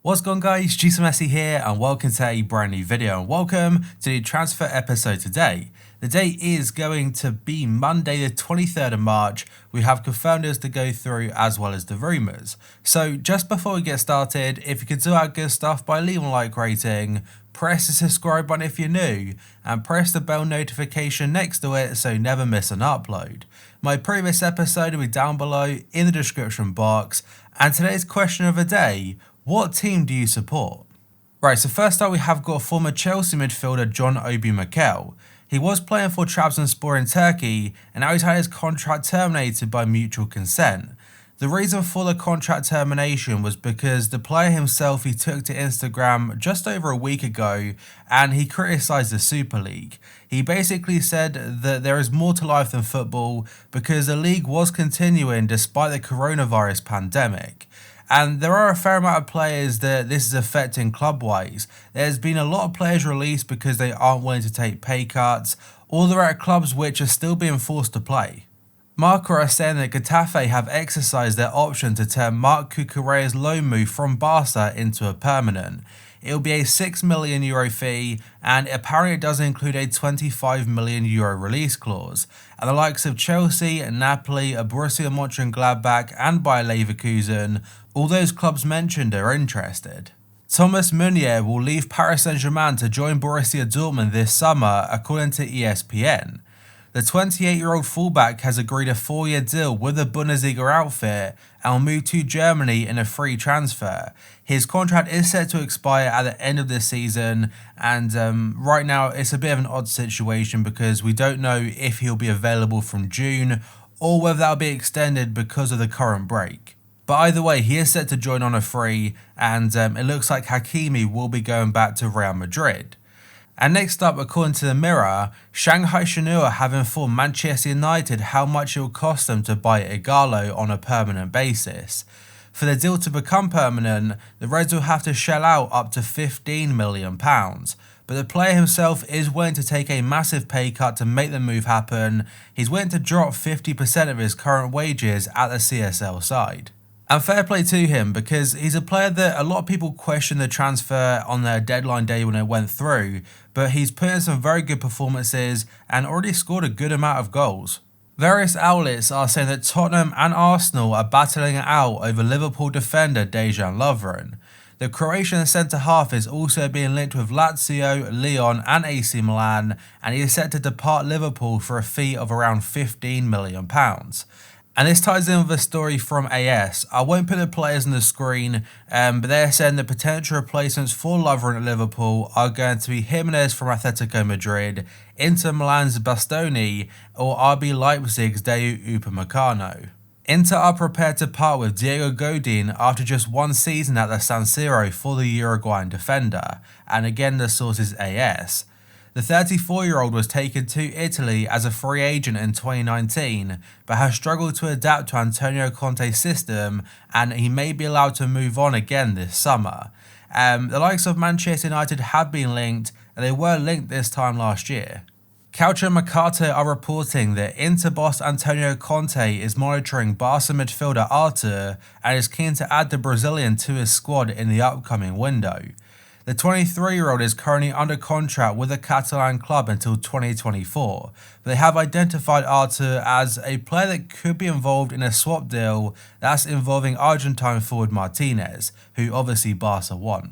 What's going on, guys? Messi here and welcome to a brand new video and welcome to the transfer episode today. The date is going to be Monday the 23rd of March. We have confirmed to go through as well as the rumours. So just before we get started, if you could do our good stuff by leaving a like rating, press the subscribe button if you're new, and press the bell notification next to it so you never miss an upload. My previous episode will be down below in the description box, and today's question of the day: what team do you support? Right, so first up we have got former Chelsea midfielder John Obi Mikel. He was playing for Trabzonspor in Turkey and now he's had his contract terminated by mutual consent. The reason for the contract termination was because the player himself he took to Instagram just over a week ago and he criticised the Super League. He basically said that there is more to life than football because the league was continuing despite the coronavirus pandemic. And there are a fair amount of players that this is affecting club-wise. There's been a lot of players released because they aren't willing to take pay cuts, or they're at clubs which are still being forced to play. Marca are saying that Getafe have exercised their option to turn Marc Cucurella's loan move from Barca into a permanent. It will be a €6 million fee, and apparently it does include a €25 million release clause. And the likes of Chelsea, Napoli, Borussia Mönchengladbach and Bayer Leverkusen, all those clubs mentioned are interested. Thomas Meunier will leave Paris Saint-Germain to join Borussia Dortmund this summer, according to ESPN. The 28-year-old fullback has agreed a 4-year deal with the Bundesliga outfit and will move to Germany in a free transfer. His contract is set to expire at the end of this season, and right now it's a bit of an odd situation because we don't know if he'll be available from June or whether that'll be extended because of the current break. But either way, he is set to join on a free, and it looks like Hakimi will be going back to Real Madrid. And next up, according to the Mirror, Shanghai Shenhua have informed Manchester United how much it will cost them to buy IGHALO on a permanent basis. For the deal to become permanent, the Reds will have to shell out up to £15 million, but the player himself is willing to take a massive pay cut to make the move happen. He's willing to drop 50% of his current wages at the CSL side. And fair play to him because he's a player that a lot of people questioned the transfer on their deadline day when it went through, but he's put in some very good performances and already scored a good amount of goals. Various outlets are saying that Tottenham and Arsenal are battling it out over Liverpool defender Dejan Lovren. The Croatian centre-half is also being linked with Lazio, Lyon and AC Milan, and he is set to depart Liverpool for a fee of around £15 million. And this ties in with a story from AS. I won't put the players on the screen, but they're saying the potential replacements for Lovren at Liverpool are going to be Jimenez from Atletico Madrid, Inter Milan's Bastoni, or RB Leipzig's Dayot Upamecano. Inter are prepared to part with Diego Godin after just one season at the San Siro for the Uruguayan defender, and again the source is AS. The 34-year-old was taken to Italy as a free agent in 2019, but has struggled to adapt to Antonio Conte's system, and he may be allowed to move on again this summer. The likes of Manchester United have been linked, and they were linked this time last year. Calcio Mercato are reporting that Inter boss Antonio Conte is monitoring Barca midfielder Arthur and is keen to add the Brazilian to his squad in the upcoming window. The 23-year-old is currently under contract with the Catalan club until 2024, but they have identified Arthur as a player that could be involved in a swap deal that's involving Argentine forward Martinez, who obviously Barca want.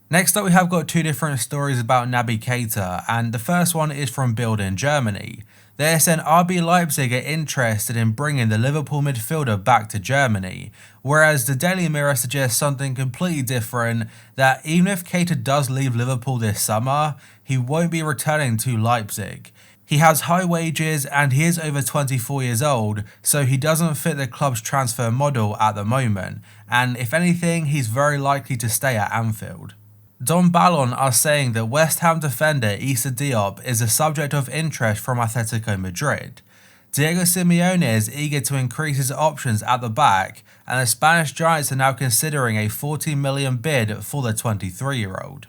Next up we have got two different stories about Naby Keita, and the first one is from Bild in Germany. They're saying RB Leipzig are interested in bringing the Liverpool midfielder back to Germany, whereas the Daily Mirror suggests something completely different, that even if Keita does leave Liverpool this summer, he won't be returning to Leipzig. He has high wages and he is over 24 years old, so he doesn't fit the club's transfer model at the moment, and if anything, he's very likely to stay at Anfield. Don Ballon are saying that West Ham defender Issa Diop is a subject of interest from Atletico Madrid. Diego Simeone is eager to increase his options at the back, and the Spanish Giants are now considering a $40 million bid for the 23-year-old.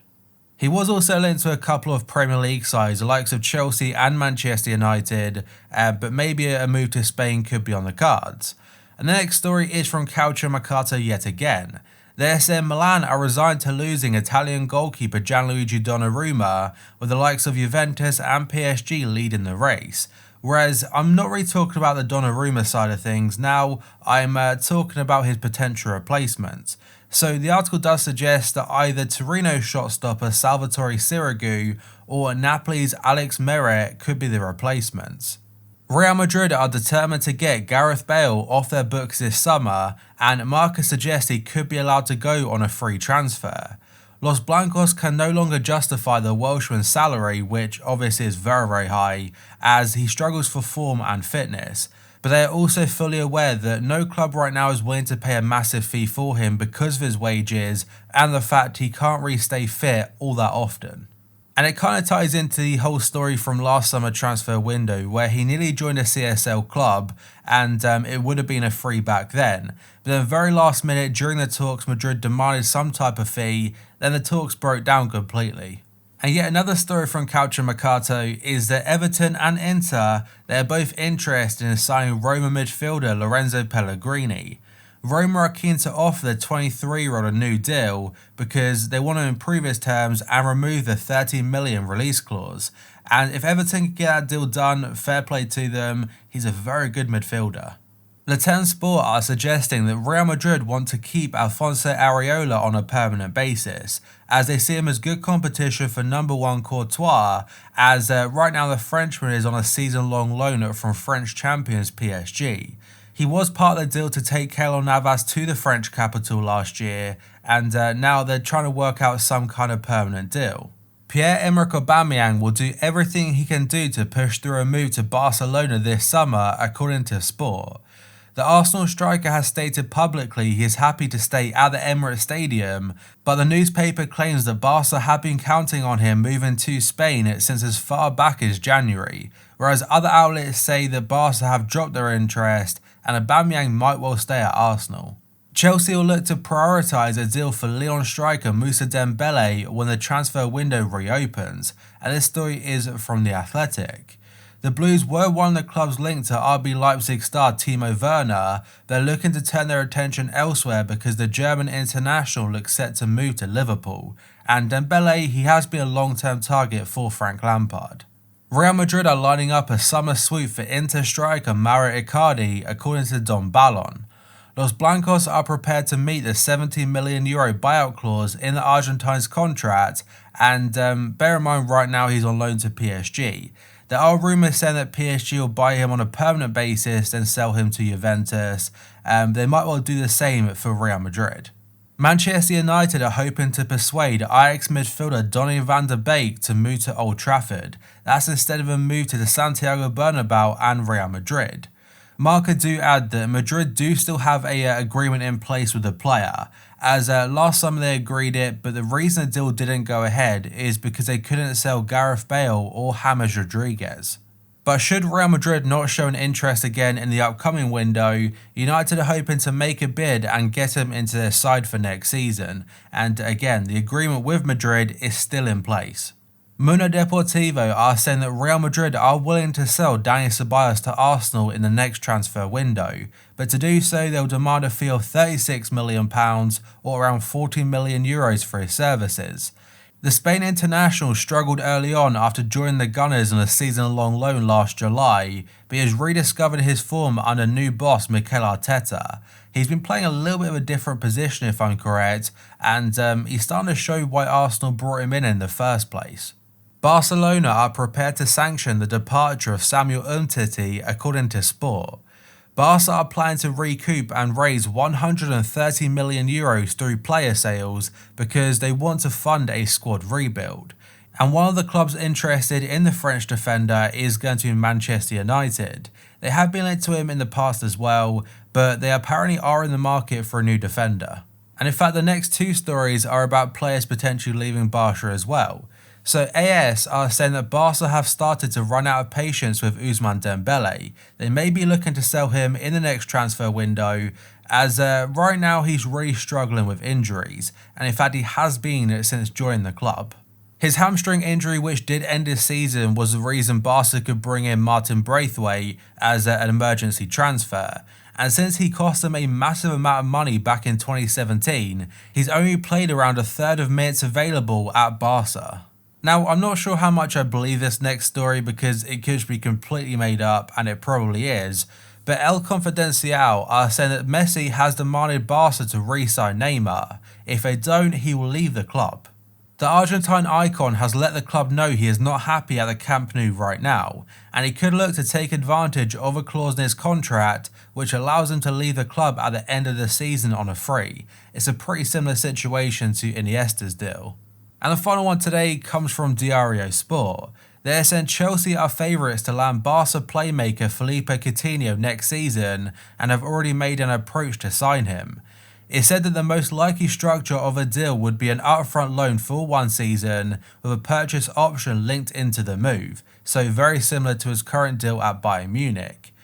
He was also linked to a couple of Premier League sides, the likes of Chelsea and Manchester United, but maybe a move to Spain could be on the cards. And the next story is from Calcio Mercato yet again. The AC Milan are resigned to losing Italian goalkeeper Gianluigi Donnarumma, with the likes of Juventus and PSG leading the race. Whereas I'm not really talking about the Donnarumma side of things now, I'm talking about his potential replacements. So the article does suggest that either Torino shot-stopper Salvatore Sirigu or Napoli's Alex Meret could be the replacements. Real Madrid are determined to get Gareth Bale off their books this summer, and Marca suggests he could be allowed to go on a free transfer. Los Blancos can no longer justify the Welshman's salary, which obviously is very high, as he struggles for form and fitness. But they are also fully aware that no club right now is willing to pay a massive fee for him because of his wages and the fact he can't really stay fit all that often. And it kind of ties into the whole story from last summer transfer window where he nearly joined a CSL club and it would have been a free back then. But then very last minute during the talks, Madrid demanded some type of fee, then the talks broke down completely. And yet another story from Calcio Mercato is that Everton and Inter, they are both interested in signing Roma midfielder Lorenzo Pellegrini. Roma are keen to offer the 23-year-old a new deal because they want to improve his terms and remove the 13 million release clause. And if Everton can get that deal done, fair play to them, he's a very good midfielder. Latin Sport are suggesting that Real Madrid want to keep Alfonso Areola on a permanent basis, as they see him as good competition for number one Courtois, as right now the Frenchman is on a season-long loan from French champions PSG. He was part of the deal to take Keylor Navas to the French capital last year, and now they're trying to work out some kind of permanent deal. Pierre-Emerick Aubameyang will do everything he can do to push through a move to Barcelona this summer, according to Sport. The Arsenal striker has stated publicly he is happy to stay at the Emirates Stadium, but the newspaper claims that Barca have been counting on him moving to Spain since as far back as January, whereas other outlets say that Barca have dropped their interest and Aubameyang might well stay at Arsenal. Chelsea will look to prioritise a deal for Lyon striker Moussa Dembele when the transfer window reopens, and this story is from The Athletic. The Blues were one of the clubs linked to RB Leipzig star Timo Werner. They're looking to turn their attention elsewhere because the German international looks set to move to Liverpool, and Dembele, he has been a long-term target for Frank Lampard. Real Madrid are lining up a summer swoop for Inter striker Mauro Icardi, according to Don Ballon. Los Blancos are prepared to meet the €70 million buyout clause in the Argentine's contract, and bear in mind right now he's on loan to PSG. There are rumours saying that PSG will buy him on a permanent basis and sell him to Juventus. They might well do the same for Real Madrid. Manchester United are hoping to persuade Ajax midfielder Donny van der Beek to move to Old Trafford. That's instead of a move to the Santiago Bernabeu and Real Madrid. Marca do add that Madrid do still have a agreement in place with the player, as last summer they agreed it, but the reason the deal didn't go ahead is because they couldn't sell Gareth Bale or James Rodriguez. But should Real Madrid not show an interest again in the upcoming window, United are hoping to make a bid and get him into their side for next season, and again the agreement with Madrid is still in place. Mundo Deportivo are saying that Real Madrid are willing to sell Dani Ceballos to Arsenal in the next transfer window, but to do so they'll demand a fee of £36 million or around €40 million for his services. The Spain international struggled early on after joining the Gunners on a season-long loan last July, but he has rediscovered his form under new boss Mikel Arteta. He's been playing a little bit of a different position if I'm correct, and he's starting to show why Arsenal brought him in the first place. Barcelona are prepared to sanction the departure of Samuel Umtiti, according to Sport. Barca are planning to recoup and raise €130 million through player sales because they want to fund a squad rebuild. And one of the clubs interested in the French defender is going to be Manchester United. They have been linked to him in the past as well, but they apparently are in the market for a new defender. And in fact, the next two stories are about players potentially leaving Barca as well. So AS are saying that Barca have started to run out of patience with Ousmane Dembele. They may be looking to sell him in the next transfer window, as right now he's really struggling with injuries, and in fact he has been since joining the club. His hamstring injury, which did end his season, was the reason Barca could bring in Martin Braithwaite as an emergency transfer. and since he cost them a massive amount of money back in 2017, he's only played around a third of minutes available at Barca. Now, I'm not sure how much I believe this next story because it could be completely made up, and it probably is, but El Confidencial are saying that Messi has demanded Barca to re-sign Neymar. If they don't, he will leave the club. The Argentine icon has let the club know he is not happy at the Camp Nou right now, and he could look to take advantage of a clause in his contract which allows him to leave the club at the end of the season on a free. It's a pretty similar situation to Iniesta's deal. And the final one today comes from Diario Sport. They're saying Chelsea are favourites to land Barca playmaker Felipe Coutinho next season and have already made an approach to sign him. It said that the most likely structure of a deal would be an upfront loan for 1 season with a purchase option linked into the move, so very similar to his current deal at Bayern Munich.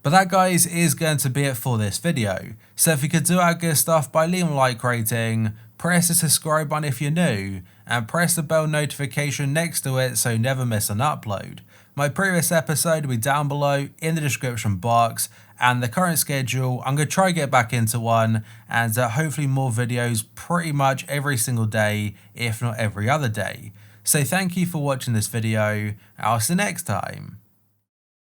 But that, guys, is going to be it for this video. So if you could do our good stuff by leaving a like rating, press the subscribe button if you're new, and press the bell notification next to it so you never miss an upload. My previous episode will be down below in the description box, and the current schedule, I'm going to try to get back into one, and hopefully more videos pretty much every single day, if not every other day. So thank you for watching this video, and I'll see you next time.